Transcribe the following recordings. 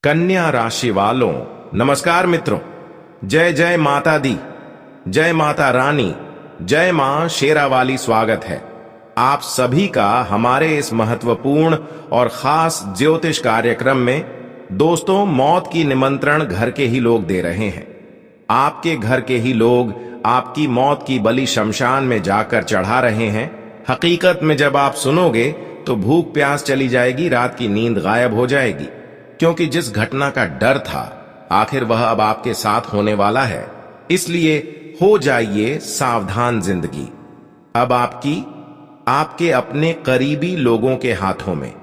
कन्या राशि वालों, नमस्कार मित्रों। जय जय माता दी, जय माता रानी, जय मां शेरावाली। स्वागत है आप सभी का हमारे इस महत्वपूर्ण और खास ज्योतिष कार्यक्रम में। दोस्तों, मौत की निमंत्रण घर के ही लोग दे रहे हैं। आपके घर के ही लोग आपकी मौत की बलि शमशान में जाकर चढ़ा रहे हैं। हकीकत में जब आप सुनोगे तो भूख प्यास चली जाएगी, रात की नींद गायब हो जाएगी, क्योंकि जिस घटना का डर था आखिर वह अब आपके साथ होने वाला है। इसलिए हो जाइए सावधान। जिंदगी अब आपके अपने करीबी लोगों के हाथों में,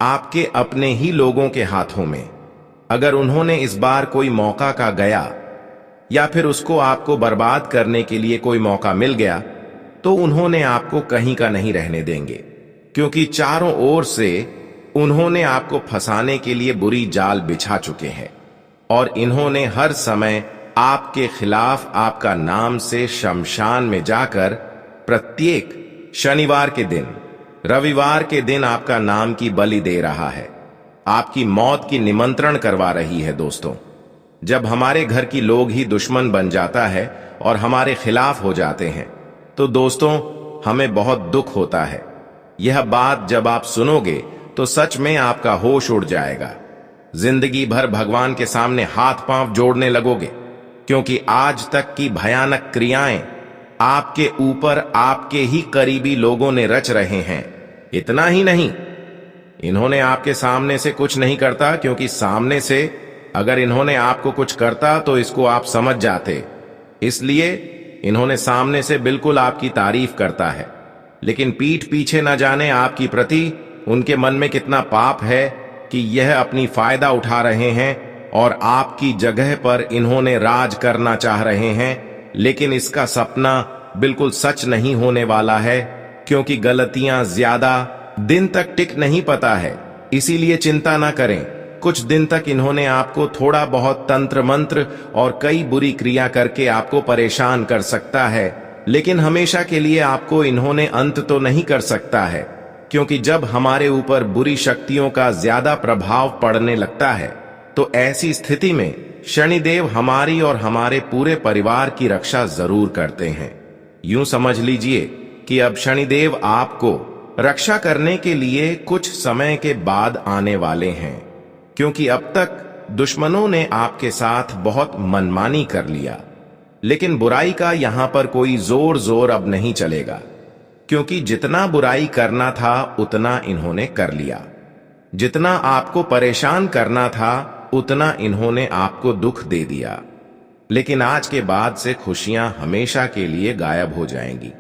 आपके अपने ही लोगों के हाथों में। अगर उन्होंने इस बार कोई मौका का गया या फिर उसको आपको बर्बाद करने के लिए कोई मौका मिल गया तो उन्होंने आपको कहीं का नहीं रहने देंगे, क्योंकि चारों ओर से उन्होंने आपको फंसाने के लिए बुरी जाल बिछा चुके हैं और इन्होंने हर समय आपके खिलाफ आपका नाम से शमशान में जाकर प्रत्येक शनिवार के दिन, रविवार के दिन आपका नाम की बलि दे रहा है, आपकी मौत की निमंत्रण करवा रही है। दोस्तों, जब हमारे घर की लोग ही दुश्मन बन जाता है और हमारे खिलाफ हो जाते हैं तो दोस्तों हमें बहुत दुख होता है। यह बात जब आप सुनोगे तो सच में आपका होश उड़ जाएगा। जिंदगी भर भगवान के सामने हाथ पांव जोड़ने लगोगे, क्योंकि आज तक की भयानक क्रियाएं आपके ऊपर आपके ही करीबी लोगों ने रच रहे हैं। इतना ही नहीं, इन्होंने आपके सामने से कुछ नहीं करता, क्योंकि सामने से अगर इन्होंने आपको कुछ करता तो इसको आप समझ जाते। इसलिए इन्होंने सामने से बिल्कुल आपकी तारीफ करता है, लेकिन पीठ पीछे न जाने आपकी प्रति उनके मन में कितना पाप है कि यह अपनी फायदा उठा रहे हैं और आपकी जगह पर इन्होंने राज करना चाह रहे हैं। लेकिन इसका सपना बिल्कुल सच नहीं होने वाला है, क्योंकि गलतियां ज्यादा दिन तक टिक नहीं पाता है। इसीलिए चिंता ना करें। कुछ दिन तक इन्होंने आपको थोड़ा बहुत तंत्र मंत्र और कई बुरी क्रिया करके आपको परेशान कर सकता है, लेकिन हमेशा के लिए आपको इन्होंने अंत तो नहीं कर सकता है, क्योंकि जब हमारे ऊपर बुरी शक्तियों का ज्यादा प्रभाव पड़ने लगता है तो ऐसी स्थिति में शनिदेव हमारी और हमारे पूरे परिवार की रक्षा जरूर करते हैं। यूं समझ लीजिए कि अब शनिदेव आपको रक्षा करने के लिए कुछ समय के बाद आने वाले हैं, क्योंकि अब तक दुश्मनों ने आपके साथ बहुत मनमानी कर लिया। लेकिन बुराई का यहां पर कोई जोर अब नहीं चलेगा, क्योंकि जितना बुराई करना था उतना इन्होंने कर लिया। जितना आपको परेशान करना था उतना इन्होंने आपको दुख दे दिया। लेकिन आज के बाद से खुशियां हमेशा के लिए गायब हो जाएंगी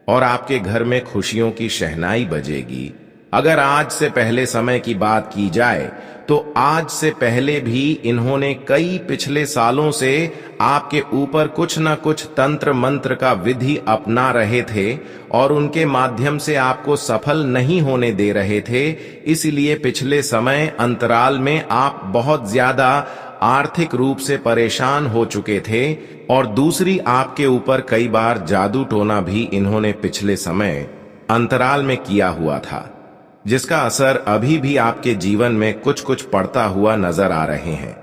और आपके घर में खुशियों की शहनाई बजेगी। अगर आज से पहले समय की बात की जाए तो आज से पहले भी इन्होंने कई पिछले सालों से आपके ऊपर कुछ न कुछ तंत्र मंत्र का विधि अपना रहे थे और उनके माध्यम से आपको सफल नहीं होने दे रहे थे। इसलिए पिछले समय अंतराल में आप बहुत ज्यादा आर्थिक रूप से परेशान हो चुके थे और दूसरी आपके ऊपर कई बार जादू टोना भी इन्होंने पिछले समय अंतराल में किया हुआ था, जिसका असर अभी भी आपके जीवन में कुछ कुछ पड़ता हुआ नजर आ रहे हैं।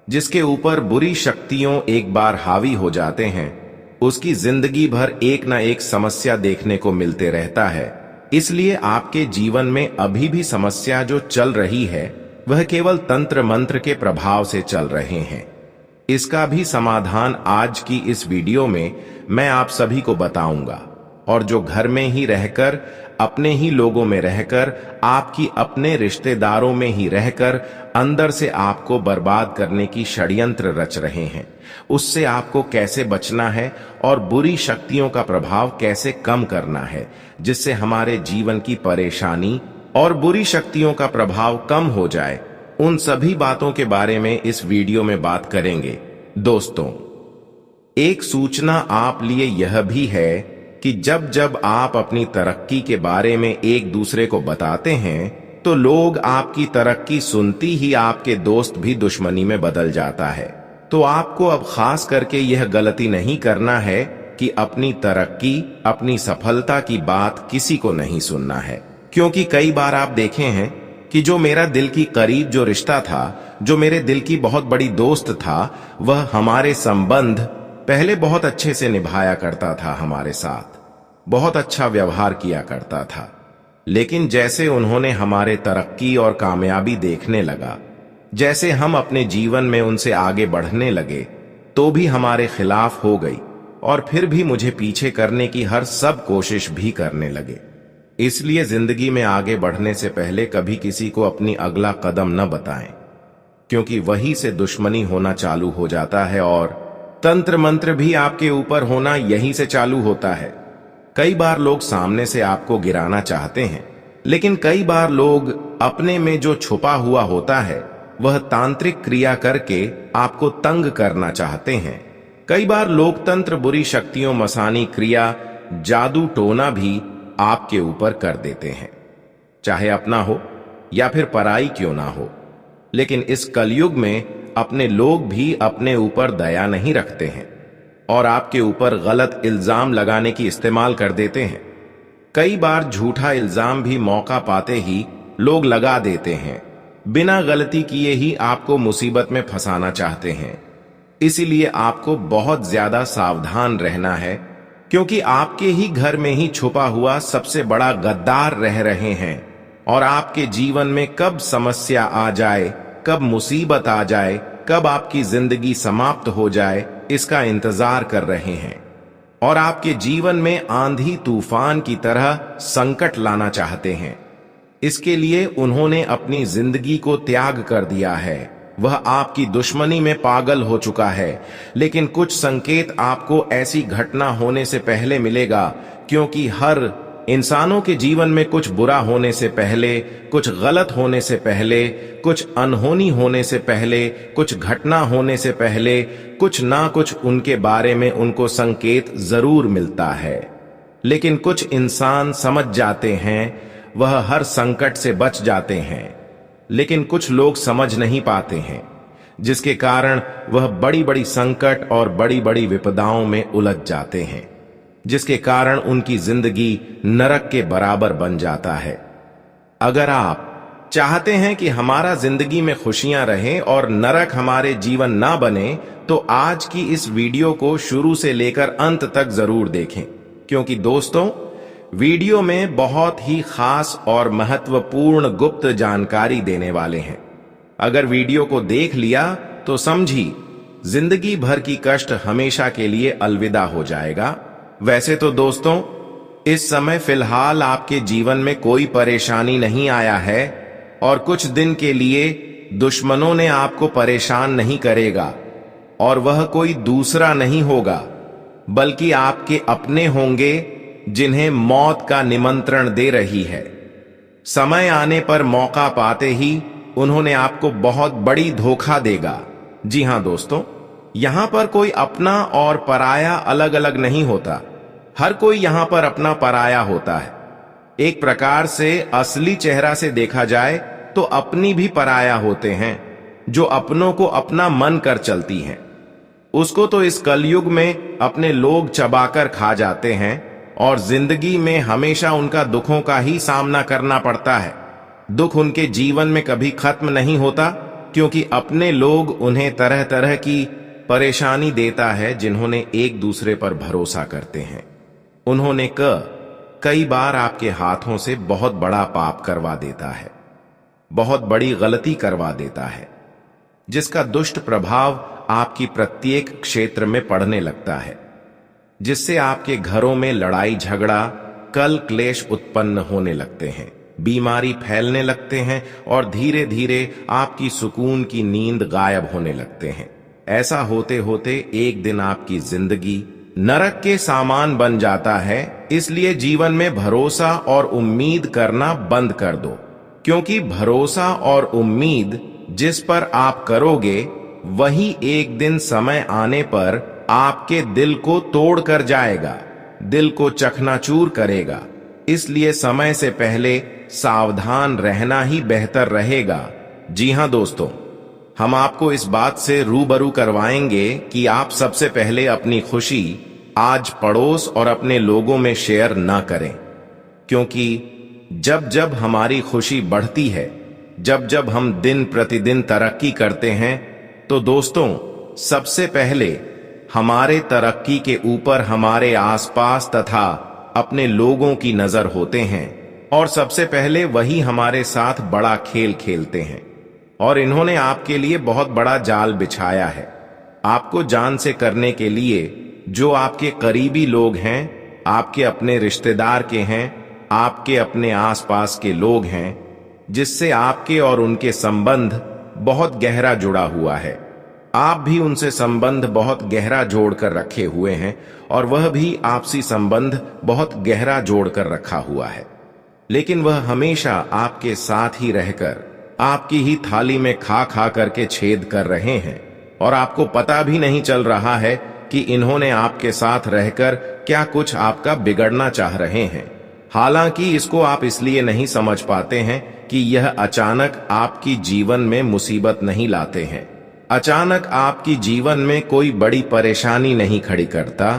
जिसके ऊपर बुरी शक्तियों एक बार हावी हो जाते हैं उसकी जिंदगी भर एक न एक समस्या देखने को मिलते रहता है। इसलिए आपके जीवन में अभी भी समस्या जो चल रही है वह केवल तंत्र मंत्र के प्रभाव से चल रहे हैं। इसका भी समाधान आज की इस वीडियो में मैं आप सभी को बताऊंगा। और जो घर में ही रहकर, अपने ही लोगों में रहकर, आपकी अपने रिश्तेदारों में ही रहकर अंदर से आपको बर्बाद करने की षड्यंत्र रच रहे हैं, उससे आपको कैसे बचना है और बुरी शक्तियों का प्रभाव कैसे कम करना है, जिससे हमारे जीवन की परेशानी और बुरी शक्तियों का प्रभाव कम हो जाए, उन सभी बातों के बारे में इस वीडियो में बात करेंगे। दोस्तों, एक सूचना आप लिए यह भी है कि जब जब आप अपनी तरक्की के बारे में एक दूसरे को बताते हैं तो लोग आपकी तरक्की सुनती ही आपके दोस्त भी दुश्मनी में बदल जाता है। तो आपको अब खास करके यह गलती नहीं करना है कि अपनी तरक्की, अपनी सफलता की बात किसी को नहीं सुनना है, क्योंकि कई बार आप देखे हैं कि जो मेरा दिल की करीब जो रिश्ता था, जो मेरे दिल की बहुत बड़ी दोस्त था, वह हमारे संबंध पहले बहुत अच्छे से निभाया करता था, हमारे साथ बहुत अच्छा व्यवहार किया करता था। लेकिन जैसे उन्होंने हमारे तरक्की और कामयाबी देखने लगा, जैसे हम अपने जीवन में उनसे आगे बढ़ने लगे, तो भी हमारे खिलाफ हो गई और फिर भी मुझे पीछे करने की हर सब कोशिश भी करने लगे। इसलिए जिंदगी में आगे बढ़ने से पहले कभी किसी को अपनी अगला कदम न बताएं, क्योंकि वही से दुश्मनी होना चालू हो जाता है और तंत्र मंत्र भी आपके ऊपर होना यहीं से चालू होता है। कई बार लोग सामने से आपको गिराना चाहते हैं, लेकिन कई बार लोग अपने में जो छुपा हुआ होता है वह तांत्रिक क्रिया करके आपको तंग करना चाहते हैं। कई बार लोकतंत्र बुरी शक्तियों, मसानी क्रिया, जादू टोना भी आपके ऊपर कर देते हैं, चाहे अपना हो या फिर पराई क्यों ना हो। लेकिन इस कलयुग में अपने लोग भी अपने ऊपर दया नहीं रखते हैं और आपके ऊपर गलत इल्जाम लगाने की इस्तेमाल कर देते हैं। कई बार झूठा इल्जाम भी मौका पाते ही लोग लगा देते हैं, बिना गलती किए ही आपको मुसीबत में फंसाना चाहते हैं। इसीलिए आपको बहुत ज्यादा सावधान रहना है, क्योंकि आपके ही घर में ही छुपा हुआ सबसे बड़ा गद्दार रह रहे हैं और आपके जीवन में कब समस्या आ जाए, कब मुसीबत आ जाए, कब आपकी जिंदगी समाप्त हो जाए, इसका इंतजार कर रहे हैं और आपके जीवन में आंधी तूफान की तरह संकट लाना चाहते हैं। इसके लिए उन्होंने अपनी जिंदगी को त्याग कर दिया है। वह आपकी दुश्मनी में पागल हो चुका है। लेकिन कुछ संकेत आपको ऐसी घटना होने से पहले मिलेगा, क्योंकि हर इंसानों के जीवन में कुछ बुरा होने से पहले, कुछ गलत होने से पहले, कुछ अनहोनी होने से पहले, कुछ घटना होने से पहले कुछ ना कुछ उनके बारे में उनको संकेत जरूर मिलता है। लेकिन कुछ इंसान समझ जाते हैं, वह हर संकट से बच जाते हैं। लेकिन कुछ लोग समझ नहीं पाते हैं, जिसके कारण वह बड़ी बड़ी संकट और बड़ी बड़ी विपदाओं में उलझ जाते हैं, जिसके कारण उनकी जिंदगी नरक के बराबर बन जाता है। अगर आप चाहते हैं कि हमारा जिंदगी में खुशियां रहें और नरक हमारे जीवन ना बने, तो आज की इस वीडियो को शुरू से लेकर अंत तक जरूर देखें, क्योंकि दोस्तों, वीडियो में बहुत ही खास और महत्वपूर्ण गुप्त जानकारी देने वाले हैं। अगर वीडियो को देख लिया तो समझी जिंदगी भर की कष्ट हमेशा के लिए अलविदा हो जाएगा। वैसे तो दोस्तों, इस समय फिलहाल आपके जीवन में कोई परेशानी नहीं आया है और कुछ दिन के लिए दुश्मनों ने आपको परेशान नहीं करेगा, और वह कोई दूसरा नहीं होगा बल्कि आपके अपने होंगे, जिन्हें मौत का निमंत्रण दे रही है। समय आने पर मौका पाते ही उन्होंने आपको बहुत बड़ी धोखा देगा। जी हां दोस्तों, यहां पर कोई अपना और पराया अलग अलग नहीं होता। हर कोई यहां पर अपना पराया होता है। एक प्रकार से असली चेहरा से देखा जाए तो अपनी भी पराया होते हैं, जो अपनों को अपना मन कर चलती हैं। उसको तो इस कलयुग में अपने लोग चबाकर खा जाते हैं और जिंदगी में हमेशा उनका दुखों का ही सामना करना पड़ता है। दुख उनके जीवन में कभी खत्म नहीं होता, क्योंकि अपने लोग उन्हें तरह तरह की परेशानी देता है, जिन्होंने एक दूसरे पर भरोसा करते हैं। उन्होंने कई बार आपके हाथों से बहुत बड़ा पाप करवा देता है, बहुत बड़ी गलती करवा देता है, जिसका दुष्ट प्रभाव आपकी प्रत्येक क्षेत्र में पड़ने लगता है, जिससे आपके घरों में लड़ाई झगड़ा, कल क्लेश उत्पन्न होने लगते हैं, बीमारी फैलने लगते हैं और धीरे धीरे आपकी सुकून की नींद गायब होने लगते हैं। ऐसा होते होते एक दिन आपकी जिंदगी नरक के सामान बन जाता है। इसलिए जीवन में भरोसा और उम्मीद करना बंद कर दो, क्योंकि भरोसा और उम्मीद जिस पर आप करोगे, वही एक दिन समय आने पर आपके दिल को तोड़ कर जाएगा, दिल को चकनाचूर करेगा। इसलिए समय से पहले सावधान रहना ही बेहतर रहेगा। जी हां दोस्तों, हम आपको इस बात से रूबरू करवाएंगे कि आप सबसे पहले अपनी खुशी आज पड़ोस और अपने लोगों में शेयर ना करें, क्योंकि जब जब हमारी खुशी बढ़ती है जब जब हम दिन प्रतिदिन तरक्की करते हैं तो दोस्तों, सबसे पहले हमारे तरक्की के ऊपर हमारे आसपास तथा अपने लोगों की नजर होते हैं और सबसे पहले वही हमारे साथ बड़ा खेल खेलते हैं। और इन्होंने आपके लिए बहुत बड़ा जाल बिछाया है, आपको जान से करने के लिए। जो आपके करीबी लोग हैं, आपके अपने रिश्तेदार के हैं, आपके अपने आसपास के लोग हैं, जिससे आपके और उनके संबंध बहुत गहरा जुड़ा हुआ है। आप भी उनसे संबंध बहुत गहरा जोड़कर रखे हुए हैं और वह भी आपसी संबंध बहुत गहरा जोड़कर रखा हुआ है। लेकिन वह हमेशा आपके साथ ही रहकर आपकी ही थाली में खा खा करके छेद कर रहे हैं और आपको पता भी नहीं चल रहा है कि इन्होंने आपके साथ रहकर क्या कुछ आपका बिगड़ना चाह रहे हैं। हालांकि इसको आप इसलिए नहीं समझ पाते हैं कि यह अचानक आपकी जीवन में मुसीबत नहीं लाते हैं, अचानक आपकी जीवन में कोई बड़ी परेशानी नहीं खड़ी करता,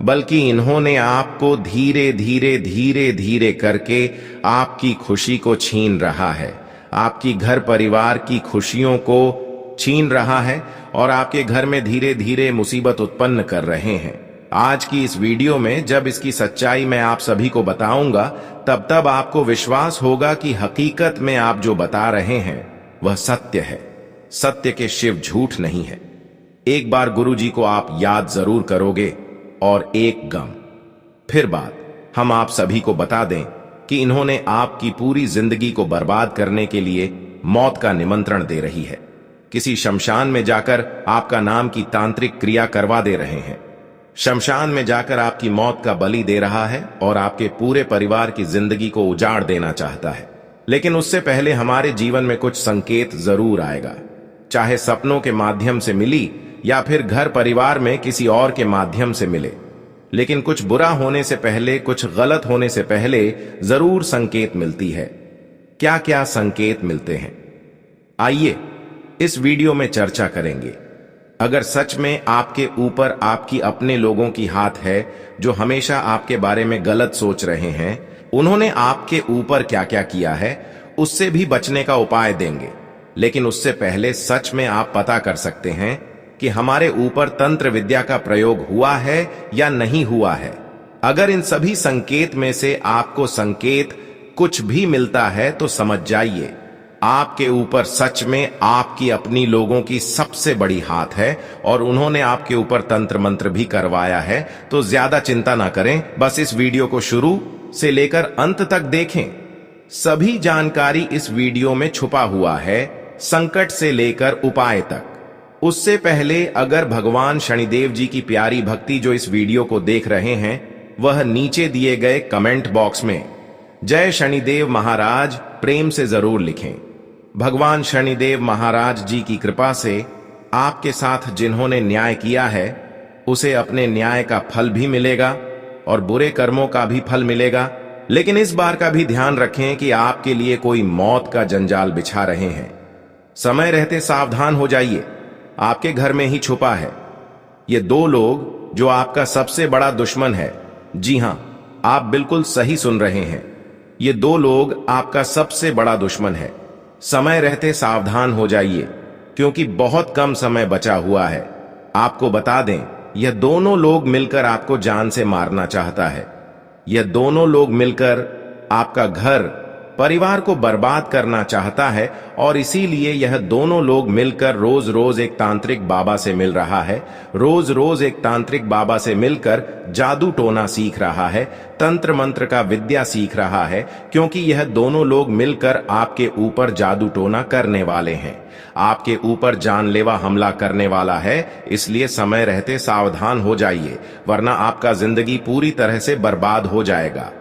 बल्कि इन्होंने आपको धीरे धीरे धीरे धीरे करके आपकी खुशी को छीन रहा है, आपकी घर परिवार की खुशियों को छीन रहा है और आपके घर में धीरे धीरे मुसीबत उत्पन्न कर रहे हैं। आज की इस वीडियो में जब इसकी सच्चाई मैं आप सभी को बताऊंगा, तब आपको विश्वास होगा कि हकीकत में आप जो बता रहे हैं वह सत्य है। सत्य के शिव झूठ नहीं है। एक बार गुरुजी को आप याद जरूर करोगे और एक गम। फिर बात हम आप सभी को बता दें कि इन्होंने आपकी पूरी जिंदगी को बर्बाद करने के लिए मौत का निमंत्रण दे रही है। किसी शमशान में जाकर आपका नाम की तांत्रिक क्रिया करवा दे रहे हैं, शमशान में जाकर आपकी मौत का बलि दे रहा है और आपके पूरे परिवार की जिंदगी को उजाड़ देना चाहता है। लेकिन उससे पहले हमारे जीवन में कुछ संकेत जरूर आएगा, चाहे सपनों के माध्यम से मिली या फिर घर परिवार में किसी और के माध्यम से मिले। लेकिन कुछ बुरा होने से पहले, कुछ गलत होने से पहले जरूर संकेत मिलती है। क्या क्या संकेत मिलते हैं, आइए इस वीडियो में चर्चा करेंगे। अगर सच में आपके ऊपर आपकी अपने लोगों की हाथ है जो हमेशा आपके बारे में गलत सोच रहे हैं, उन्होंने आपके ऊपर क्या क्या किया है उससे भी बचने का उपाय देंगे। लेकिन उससे पहले सच में आप पता कर सकते हैं कि हमारे ऊपर तंत्र विद्या का प्रयोग हुआ है या नहीं हुआ है। अगर इन सभी संकेत में से आपको संकेत कुछ भी मिलता है तो समझ जाइए आपके ऊपर सच में आपकी अपनी लोगों की सबसे बड़ी हाथ है और उन्होंने आपके ऊपर तंत्र मंत्र भी करवाया है। तो ज्यादा चिंता ना करें, बस इस वीडियो को शुरू से लेकर अंत तक देखें। सभी जानकारी इस वीडियो में छुपा हुआ है, संकट से लेकर उपाय तक। उससे पहले अगर भगवान शनिदेव जी की प्यारी भक्ति जो इस वीडियो को देख रहे हैं, वह नीचे दिए गए कमेंट बॉक्स में जय शनिदेव महाराज प्रेम से जरूर लिखें। भगवान शनिदेव महाराज जी की कृपा से आपके साथ जिन्होंने न्याय किया है उसे अपने न्याय का फल भी मिलेगा और बुरे कर्मों का भी फल मिलेगा। लेकिन इस बार का भी ध्यान रखें कि आपके लिए कोई मौत का जंजाल बिछा रहे हैं। समय रहते सावधान हो जाइए, आपके घर में ही छुपा है ये दो लोग जो आपका सबसे बड़ा दुश्मन है। जी हां, आप बिल्कुल सही सुन रहे हैं, ये दो लोग आपका सबसे बड़ा दुश्मन है। समय रहते सावधान हो जाइए क्योंकि बहुत कम समय बचा हुआ है। आपको बता दें, यह दोनों लोग मिलकर आपको जान से मारना चाहता है। यह दोनों लोग मिलकर आपका घर परिवार को बर्बाद करना चाहता है और इसीलिए यह दोनों लोग मिलकर रोज रोज एक तांत्रिक बाबा से मिल रहा है, रोज रोज एक तांत्रिक बाबा से मिलकर जादू टोना सीख रहा है, तंत्र मंत्र का विद्या सीख रहा है, क्योंकि यह दोनों लोग मिलकर आपके ऊपर जादू टोना करने वाले हैं, आपके ऊपर जानलेवा हमला करने वाला है। इसलिए समय रहते सावधान हो जाइए, वरना आपका जिंदगी पूरी तरह से बर्बाद हो जाएगा।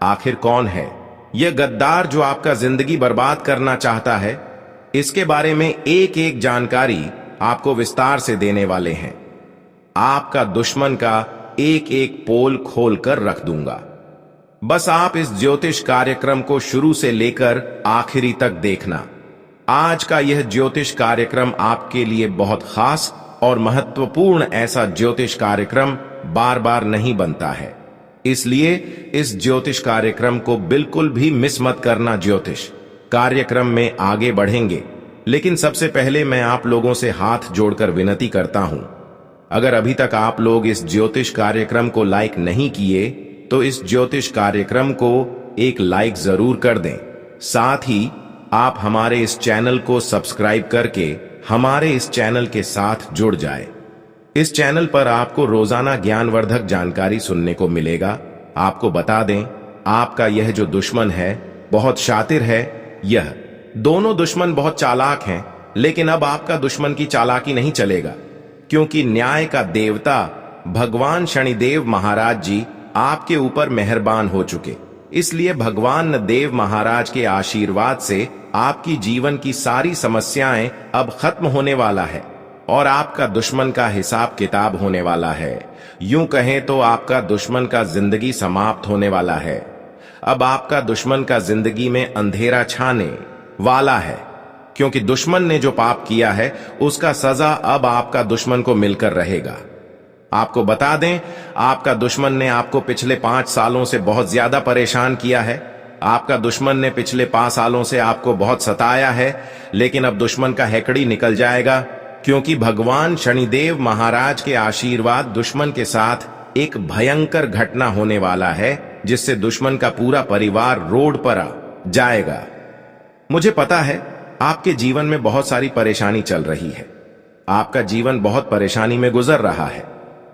आखिर कौन है यह गद्दार जो आपका जिंदगी बर्बाद करना चाहता है? इसके बारे में एक एक जानकारी आपको विस्तार से देने वाले हैं। आपका दुश्मन का एक एक पोल खोल कर रख दूंगा। बस आप इस ज्योतिष कार्यक्रम को शुरू से लेकर आखिरी तक देखना। आज का यह ज्योतिष कार्यक्रम आपके लिए बहुत खास और महत्वपूर्ण ऐसा ज्योतिष कार्यक्रम बार बार नहीं बनता है, इसलिए इस ज्योतिष कार्यक्रम को बिल्कुल भी मिस मत करना। ज्योतिष कार्यक्रम में आगे बढ़ेंगे, लेकिन सबसे पहले मैं आप लोगों से हाथ जोड़कर विनती करता हूं, अगर अभी तक आप लोग इस ज्योतिष कार्यक्रम को लाइक नहीं किए तो इस ज्योतिष कार्यक्रम को एक लाइक जरूर कर दें। साथ ही आप हमारे इस चैनल को सब्सक्राइब करके हमारे इस चैनल के साथ जुड़ जाए। इस चैनल पर आपको रोजाना ज्ञानवर्धक जानकारी सुनने को मिलेगा। आपको बता दें, आपका यह जो दुश्मन है बहुत शातिर है। यह दोनों दुश्मन बहुत चालाक हैं, लेकिन अब आपका दुश्मन की चालाकी नहीं चलेगा, क्योंकि न्याय का देवता भगवान शनिदेव महाराज जी आपके ऊपर मेहरबान हो चुके। इसलिए भगवान देव महाराज के आशीर्वाद से आपकी जीवन की सारी समस्याएं अब खत्म होने वाला है और आपका दुश्मन का हिसाब किताब होने वाला है। यूं कहें तो आपका दुश्मन का जिंदगी समाप्त होने वाला है। अब आपका दुश्मन का जिंदगी में अंधेरा छाने वाला है, क्योंकि दुश्मन ने जो पाप किया है उसका सजा अब आपका दुश्मन को मिलकर रहेगा। आपको बता दें, आपका दुश्मन ने आपको पिछले 5 सालों से बहुत ज्यादा परेशान किया है। आपका दुश्मन ने पिछले 5 सालों से आपको बहुत सताया है, लेकिन अब दुश्मन का हैकड़ी निकल जाएगा, क्योंकि भगवान शनिदेव महाराज के आशीर्वाद दुश्मन के साथ एक भयंकर घटना होने वाला है, जिससे दुश्मन का पूरा परिवार रोड पर आ जाएगा। मुझे पता है आपके जीवन में बहुत सारी परेशानी चल रही है, आपका जीवन बहुत परेशानी में गुजर रहा है,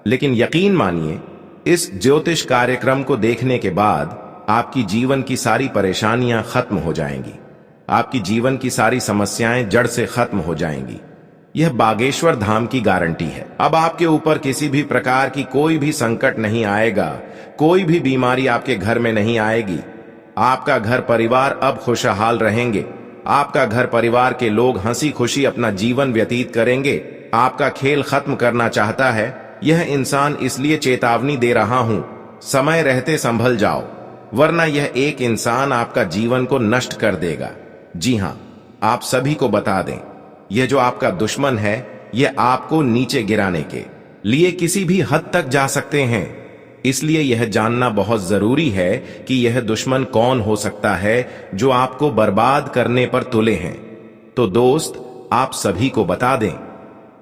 लेकिन यकीन मानिए, इस ज्योतिष कार्यक्रम को देखने के बाद आपकी जीवन की सारी परेशानियां खत्म हो जाएंगी। आपकी जीवन की सारी समस्याएं जड़ से खत्म हो जाएंगी। यह बागेश्वर धाम की गारंटी है। अब आपके ऊपर किसी भी प्रकार की कोई भी संकट नहीं आएगा, कोई भी बीमारी आपके घर में नहीं आएगी। आपका घर परिवार अब खुशहाल रहेंगे। आपका घर परिवार के लोग हंसी खुशी अपना जीवन व्यतीत करेंगे। आपका खेल खत्म करना चाहता है यह इंसान, इसलिए चेतावनी दे रहा हूं, समय रहते संभल जाओ, वरना यह एक इंसान आपका जीवन को नष्ट कर देगा। जी हां, आप सभी को बता दें, यह जो आपका दुश्मन है यह आपको नीचे गिराने के लिए किसी भी हद तक जा सकते हैं। इसलिए यह जानना बहुत जरूरी है कि यह दुश्मन कौन हो सकता है जो आपको बर्बाद करने पर तुले हैं। तो दोस्त, आप सभी को बता दें,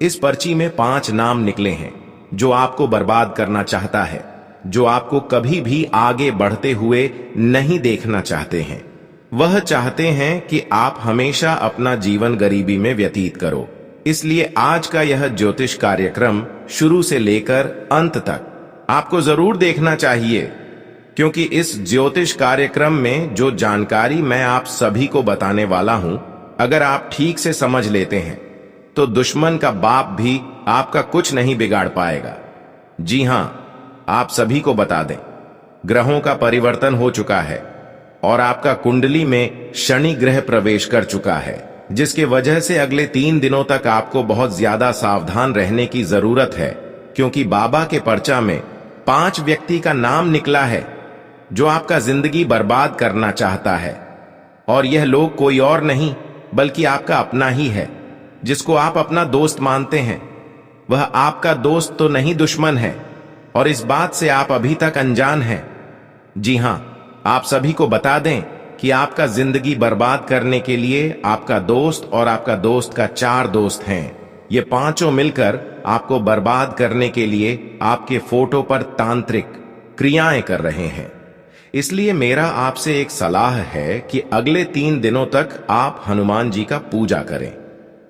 इस पर्ची में 5 नाम निकले हैं जो आपको बर्बाद करना चाहता है, जो आपको कभी भी आगे बढ़ते हुए नहीं देखना चाहते हैं। वह चाहते हैं कि आप हमेशा अपना जीवन गरीबी में व्यतीत करो। इसलिए आज का यह ज्योतिष कार्यक्रम शुरू से लेकर अंत तक आपको जरूर देखना चाहिए, क्योंकि इस ज्योतिष कार्यक्रम में जो जानकारी मैं आप सभी को बताने वाला हूं, अगर आप ठीक से समझ लेते हैं तो दुश्मन का बाप भी आपका कुछ नहीं बिगाड़ पाएगा। जी हां, आप सभी को बता दें, ग्रहों का परिवर्तन हो चुका है और आपका कुंडली में शनि ग्रह प्रवेश कर चुका है, जिसके वजह से अगले 3 दिनों तक आपको बहुत ज्यादा सावधान रहने की जरूरत है, क्योंकि बाबा के पर्चा में 5 व्यक्ति का नाम निकला है जो आपका जिंदगी बर्बाद करना चाहता है। और यह लोग कोई और नहीं बल्कि आपका अपना ही है, जिसको आप अपना दोस्त मानते हैं। वह आपका दोस्त तो नहीं, दुश्मन है, और इस बात से आप अभी तक अनजान हैं। जी हां, आप सभी को बता दें कि आपका जिंदगी बर्बाद करने के लिए आपका दोस्त और आपका दोस्त का 4 दोस्त हैं। ये पांचों मिलकर आपको बर्बाद करने के लिए आपके फोटो पर तांत्रिक क्रियाएं कर रहे हैं। इसलिए मेरा आपसे एक सलाह है कि अगले 3 दिनों तक आप हनुमान जी का पूजा करें।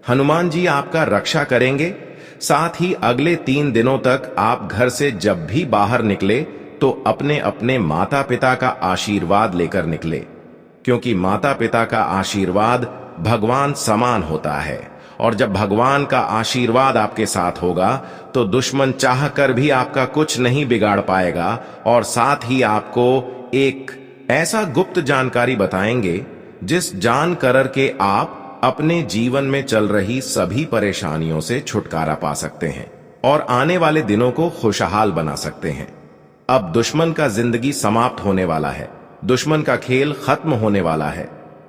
हनुमान जी आपका रक्षा करेंगे। साथ ही अगले 3 दिनों तक आप घर से जब भी बाहर निकले तो अपने अपने माता पिता का आशीर्वाद लेकर निकले, क्योंकि माता पिता का आशीर्वाद भगवान समान होता है, और जब भगवान का आशीर्वाद आपके साथ होगा तो दुश्मन चाह कर भी आपका कुछ नहीं बिगाड़ पाएगा। और साथ ही आपको एक ऐसा गुप्त जानकारी बताएंगे जिस जान कर के आप अपने जीवन में चल रही सभी परेशानियों से छुटकारा पा सकते हैं और आने वाले दिनों को खुशहाल बना सकते हैं। अब दुश्मन का जिंदगी समाप्त होने वाला है, दुश्मन का खेल खत्म होने वाला है।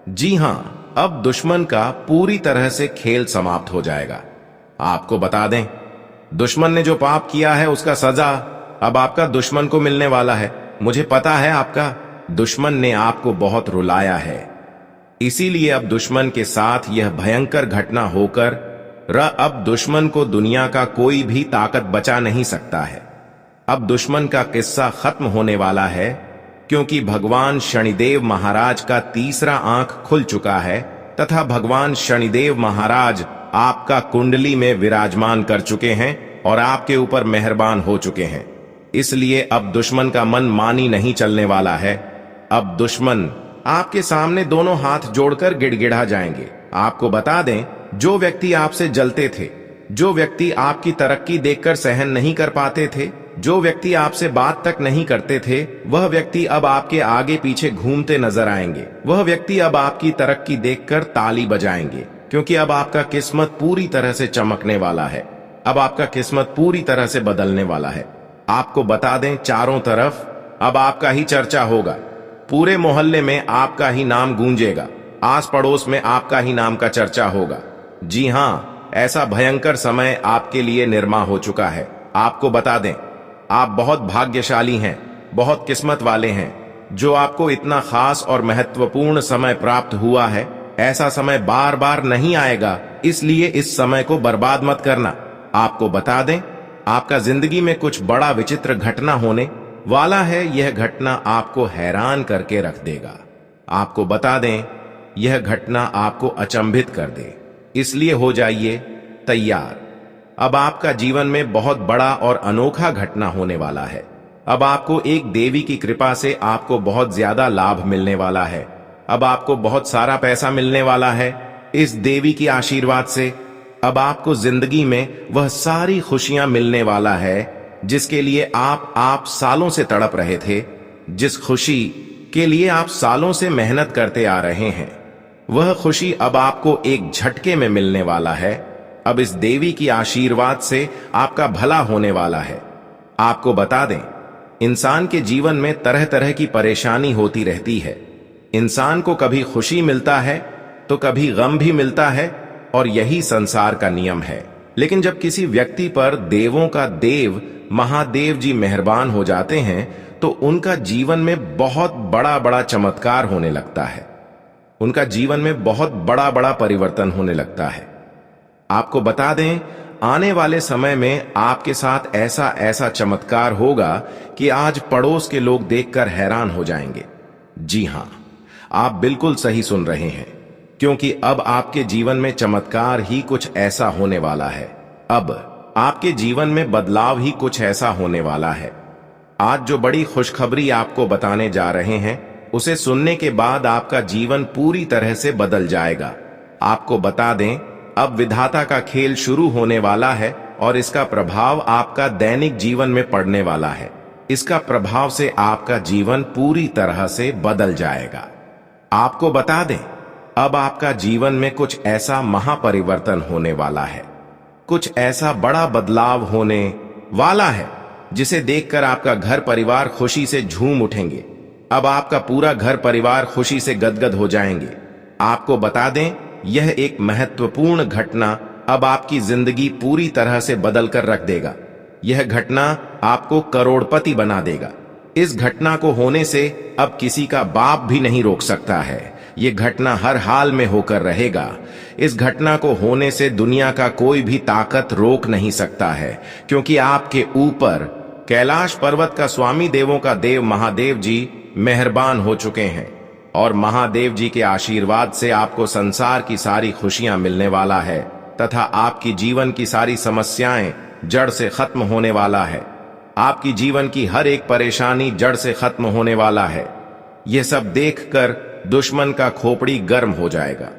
जी हां, अब दुश्मन का पूरी तरह से खेल समाप्त हो जाएगा। आपको बता दें, दुश्मन ने जो पाप किया है उसका सजा अब आपका दुश्मन को मिलने वाला है। मुझे पता है आपका दुश्मन ने आपको बहुत रुलाया है, इसीलिए अब दुश्मन के साथ यह भयंकर घटना होकर अब दुश्मन को दुनिया का कोई भी ताकत बचा नहीं सकता है। अब दुश्मन का किस्सा खत्म होने वाला है, क्योंकि भगवान शनिदेव महाराज का तीसरा आंख खुल चुका है तथा भगवान शनिदेव महाराज आपका कुंडली में विराजमान कर चुके हैं और आपके ऊपर मेहरबान हो चुके हैं। इसलिए अब दुश्मन का मन मानी नहीं चलने वाला है। अब दुश्मन आपके सामने दोनों हाथ जोड़कर गिड़गिड़ा जाएंगे। आपको बता दें, जो व्यक्ति आपसे जलते थे, जो व्यक्ति आपकी तरक्की देखकर सहन नहीं कर पाते थे, जो व्यक्ति आपसे बात तक नहीं करते थे, वह व्यक्ति अब आपके आगे पीछे घूमते नजर आएंगे। वह व्यक्ति अब आपकी तरक्की देखकर ताली बजाएंगे, क्योंकि अब आपका किस्मत पूरी तरह से चमकने वाला है। अब आपका किस्मत पूरी तरह से बदलने वाला है। आपको बता दें, चारों तरफ अब आपका ही चर्चा होगा। पूरे मोहल्ले में आपका ही नाम गूंजेगा। आस पड़ोस में आपका ही नाम का चर्चा होगा। जी हां, ऐसा भयंकर समय आपके लिए निर्माण हो चुका है। आपको बता दें, आप बहुत भाग्यशाली हैं, बहुत किस्मत वाले हैं, जो आपको इतना खास और महत्वपूर्ण समय प्राप्त हुआ है। ऐसा समय बार बार नहीं आएगा, इसलिए इस समय को बर्बाद मत करना। आपको बता दें, आपका जिंदगी में कुछ बड़ा विचित्र घटना होने वाला है। यह घटना आपको हैरान करके रख देगा। आपको बता दें, यह घटना आपको अचंभित कर दे, इसलिए हो जाइए तैयार। अब आपका जीवन में बहुत बड़ा और अनोखा घटना होने वाला है। अब आपको एक देवी की कृपा से आपको बहुत ज्यादा लाभ मिलने वाला है। अब आपको बहुत सारा पैसा मिलने वाला है इस देवी की आशीर्वाद से। अब आपको जिंदगी में वह सारी खुशियां मिलने वाला है जिसके लिए आप सालों से तड़प रहे थे, जिस खुशी के लिए आप सालों से मेहनत करते आ रहे हैं। वह खुशी अब आपको एक झटके में मिलने वाला है। अब इस देवी की आशीर्वाद से आपका भला होने वाला है। आपको बता दें, इंसान के जीवन में तरह तरह की परेशानी होती रहती है। इंसान को कभी खुशी मिलता है तो कभी गम भी मिलता है, और यही संसार का नियम है। लेकिन जब किसी व्यक्ति पर देवों का देव महादेव जी मेहरबान हो जाते हैं तो उनका जीवन में बहुत बड़ा बड़ा चमत्कार होने लगता है। उनका जीवन में बहुत बड़ा बड़ा परिवर्तन होने लगता है। आपको बता दें, आने वाले समय में आपके साथ ऐसा ऐसा चमत्कार होगा कि आज पड़ोस के लोग देखकर हैरान हो जाएंगे। जी हां, आप बिल्कुल सही सुन रहे हैं, क्योंकि अब आपके जीवन में चमत्कार ही कुछ ऐसा होने वाला है। अब आपके जीवन में बदलाव ही कुछ ऐसा होने वाला है। आज जो बड़ी खुशखबरी आपको बताने जा रहे हैं, उसे सुनने के बाद आपका जीवन पूरी तरह से बदल जाएगा। आपको बता दें, अब विधाता का खेल शुरू होने वाला है और इसका प्रभाव आपका दैनिक जीवन में पड़ने वाला है। इसका प्रभाव से आपका जीवन पूरी तरह से बदल जाएगा। आपको बता दें, अब आपका जीवन में कुछ ऐसा महापरिवर्तन होने वाला है, कुछ ऐसा बड़ा बदलाव होने वाला है जिसे देखकर आपका घर परिवार खुशी से झूम उठेंगे। अब आपका पूरा घर परिवार खुशी से गदगद हो जाएंगे। आपको बता दें, यह एक महत्वपूर्ण घटना अब आपकी जिंदगी पूरी तरह से बदल कर रख देगा। यह घटना आपको करोड़पति बना देगा। इस घटना को होने से अब किसी का बाप भी नहीं रोक सकता है। यह घटना हर हाल में होकर रहेगा। इस घटना को होने से दुनिया का कोई भी ताकत रोक नहीं सकता है, क्योंकि आपके ऊपर कैलाश पर्वत का स्वामी देवों का देव महादेव जी मेहरबान हो चुके हैं, और महादेव जी के आशीर्वाद से आपको संसार की सारी खुशियां मिलने वाला है तथा आपकी जीवन की सारी समस्याएं जड़ से खत्म होने वाला है। आपकी जीवन की हर एक परेशानी जड़ से खत्म होने वाला है। यह सब देखकर दुश्मन का खोपड़ी गर्म हो जाएगा।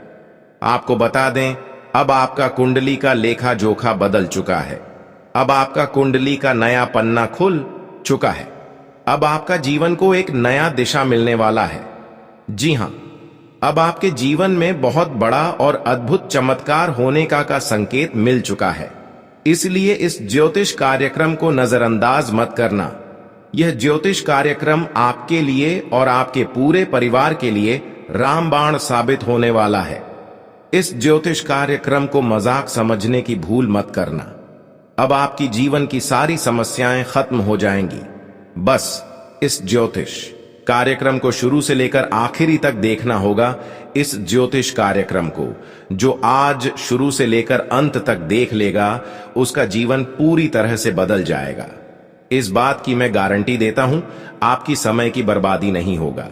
आपको बता दें, अब आपका कुंडली का लेखा जोखा बदल चुका है। अब आपका कुंडली का नया पन्ना खुल चुका है। अब आपका जीवन को एक नया दिशा मिलने वाला है। जी हां, अब आपके जीवन में बहुत बड़ा और अद्भुत चमत्कार होने का संकेत मिल चुका है। इसलिए इस ज्योतिष कार्यक्रम को नजरअंदाज मत करना। यह ज्योतिष कार्यक्रम आपके लिए और आपके पूरे परिवार के लिए रामबाण साबित होने वाला है। इस ज्योतिष कार्यक्रम को मजाक समझने की भूल मत करना। अब आपकी जीवन की सारी समस्याएं खत्म हो जाएंगी। बस इस ज्योतिष कार्यक्रम को शुरू से लेकर आखिरी तक देखना होगा। इस ज्योतिष कार्यक्रम को जो आज शुरू से लेकर अंत तक देख लेगा, उसका जीवन पूरी तरह से बदल जाएगा। इस बात की मैं गारंटी देता हूं, आपकी समय की बर्बादी नहीं होगा।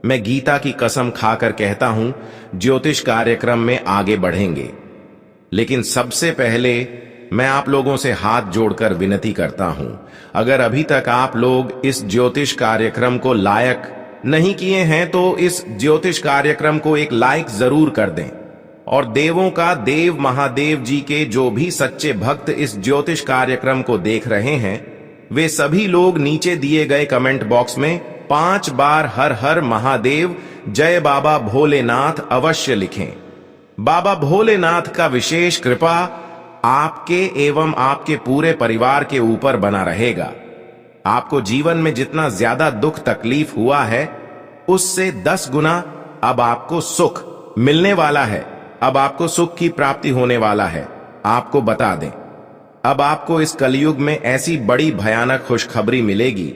मैं गीता की कसम खाकर कहता हूं, ज्योतिष कार्यक्रम में आगे बढ़ेंगे। लेकिन सबसे पहले मैं आप लोगों से हाथ जोड़कर विनती करता हूं, अगर अभी तक आप लोग इस ज्योतिष कार्यक्रम को लायक नहीं किए हैं तो इस ज्योतिष कार्यक्रम को एक लाइक जरूर कर दें। और देवों का देव महादेव जी के जो भी सच्चे भक्त इस ज्योतिष कार्यक्रम को देख रहे हैं, वे सभी लोग नीचे दिए गए कमेंट बॉक्स में 5 बार हर हर महादेव जय बाबा भोलेनाथ अवश्य लिखें। बाबा भोलेनाथ का विशेष कृपा आपके एवं आपके पूरे परिवार के ऊपर बना रहेगा। आपको जीवन में जितना ज्यादा दुख तकलीफ हुआ है, उससे 10 गुना अब आपको सुख मिलने वाला है। अब आपको सुख की प्राप्ति होने वाला है। आपको बता दें, अब आपको इस कलयुग में ऐसी बड़ी भयानक खुशखबरी मिलेगी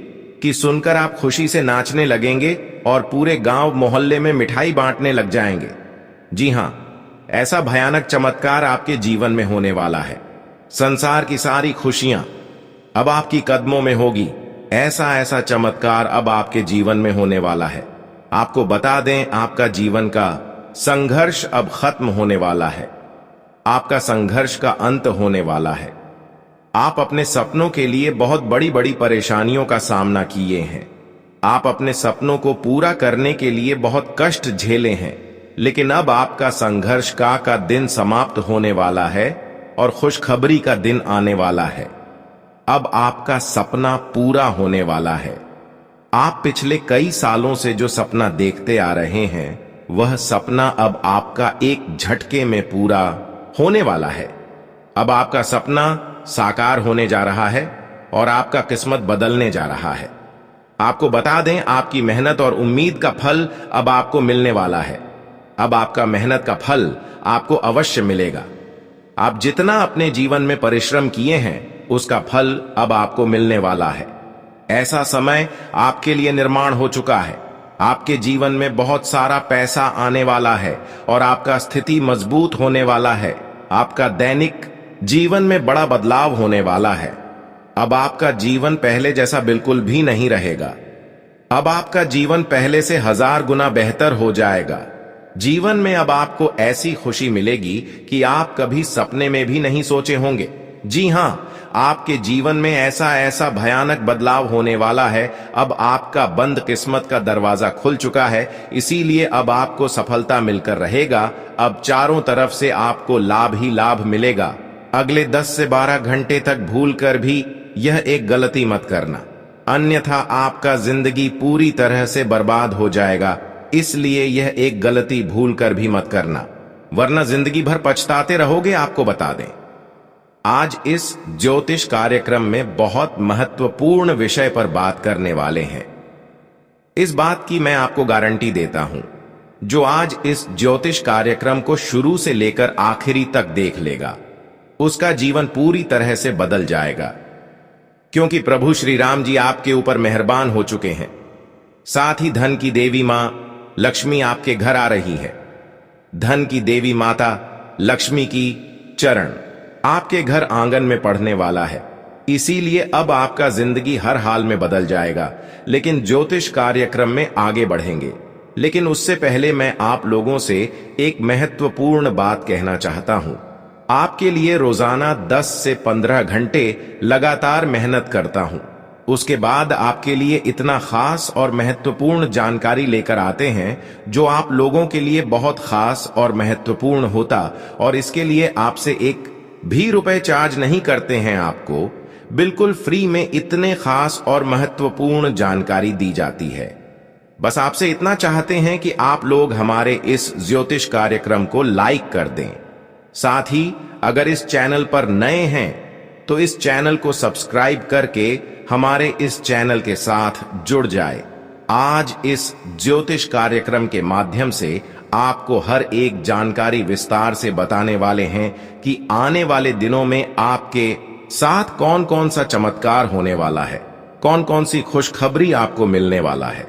कि सुनकर आप खुशी से नाचने लगेंगे और पूरे गांव मोहल्ले में मिठाई बांटने लग जाएंगे। जी हां, ऐसा भयानक चमत्कार आपके जीवन में होने वाला है। संसार की सारी खुशियां अब आपकी कदमों में होगी। ऐसा ऐसा चमत्कार अब आपके जीवन में होने वाला है। आपको बता दें, आपका जीवन का संघर्ष अब खत्म होने वाला है। आपका संघर्ष का अंत होने वाला है। आप अपने सपनों के लिए बहुत बड़ी बड़ी परेशानियों का सामना किए हैं। आप अपने सपनों को पूरा करने के लिए बहुत कष्ट झेले हैं, लेकिन अब आपका संघर्ष का दिन समाप्त होने वाला है और खुशखबरी का दिन आने वाला है। अब आपका सपना पूरा होने वाला है। आप पिछले कई सालों से जो सपना देखते आ रहे हैं, वह सपना अब आपका एक झटके में पूरा होने वाला है। अब आपका सपना साकार होने जा रहा है और आपका किस्मत बदलने जा रहा है। आपको बता दें, आपकी मेहनत और उम्मीद का फल अब आपको मिलने वाला है। अब आपका मेहनत का फल आपको अवश्य मिलेगा। आप जितना अपने जीवन में परिश्रम किए हैं, उसका फल अब आपको मिलने वाला है। ऐसा समय आपके लिए निर्माण हो चुका है। आपके जीवन में बहुत सारा पैसा आने वाला है और आपका स्थिति मजबूत होने वाला है। आपका दैनिक जीवन में बड़ा बदलाव होने वाला है। अब आपका जीवन पहले जैसा बिल्कुल भी नहीं रहेगा। अब आपका जीवन पहले से 1000 गुना बेहतर हो जाएगा। जीवन में अब आपको ऐसी खुशी मिलेगी कि आप कभी सपने में भी नहीं सोचे होंगे। जी हां, आपके जीवन में ऐसा ऐसा भयानक बदलाव होने वाला है। अब आपका बंद किस्मत का दरवाजा खुल चुका है, इसीलिए अब आपको सफलता मिलकर रहेगा। अब चारों तरफ से आपको लाभ ही लाभ मिलेगा। अगले 10 से 12 घंटे तक भूलकर भी यह एक गलती मत करना, अन्यथा आपका जिंदगी पूरी तरह से बर्बाद हो जाएगा। इसलिए यह एक गलती भूलकर भी मत करना, वरना जिंदगी भर पछताते रहोगे। आपको बता दें, आज इस ज्योतिष कार्यक्रम में बहुत महत्वपूर्ण विषय पर बात करने वाले हैं। इस बात की मैं आपको गारंटी देता हूं, जो आज इस ज्योतिष कार्यक्रम को शुरू से लेकर आखिरी तक देख लेगा, उसका जीवन पूरी तरह से बदल जाएगा। क्योंकि प्रभु श्री राम जी आपके ऊपर मेहरबान हो चुके हैं। साथ ही धन की देवी मां लक्ष्मी आपके घर आ रही है। धन की देवी माता लक्ष्मी की चरण आपके घर आंगन में पड़ने वाला है। इसीलिए अब आपका जिंदगी हर हाल में बदल जाएगा। लेकिन ज्योतिष कार्यक्रम में आगे बढ़ेंगे, लेकिन उससे पहले मैं आप लोगों से एक महत्वपूर्ण बात कहना चाहता हूं। आपके लिए रोजाना 10 से 15 घंटे लगातार मेहनत करता हूं। उसके बाद आपके लिए इतना खास और महत्वपूर्ण जानकारी लेकर आते हैं, जो आप लोगों के लिए बहुत खास और महत्वपूर्ण होता, और इसके लिए आपसे एक भी रुपए चार्ज नहीं करते हैं। आपको बिल्कुल फ्री में इतने खास और महत्वपूर्ण जानकारी दी जाती है। बस आपसे इतना चाहते हैं कि आप लोग हमारे इस ज्योतिष कार्यक्रम को लाइक कर दें। साथ ही अगर इस चैनल पर नए हैं तो इस चैनल को सब्सक्राइब करके हमारे इस चैनल के साथ जुड़ जाए। आज इस ज्योतिष कार्यक्रम के माध्यम से आपको हर एक जानकारी विस्तार से बताने वाले हैं कि आने वाले दिनों में आपके साथ कौन कौन सा चमत्कार होने वाला है, कौन कौन सी खुशखबरी आपको मिलने वाला है।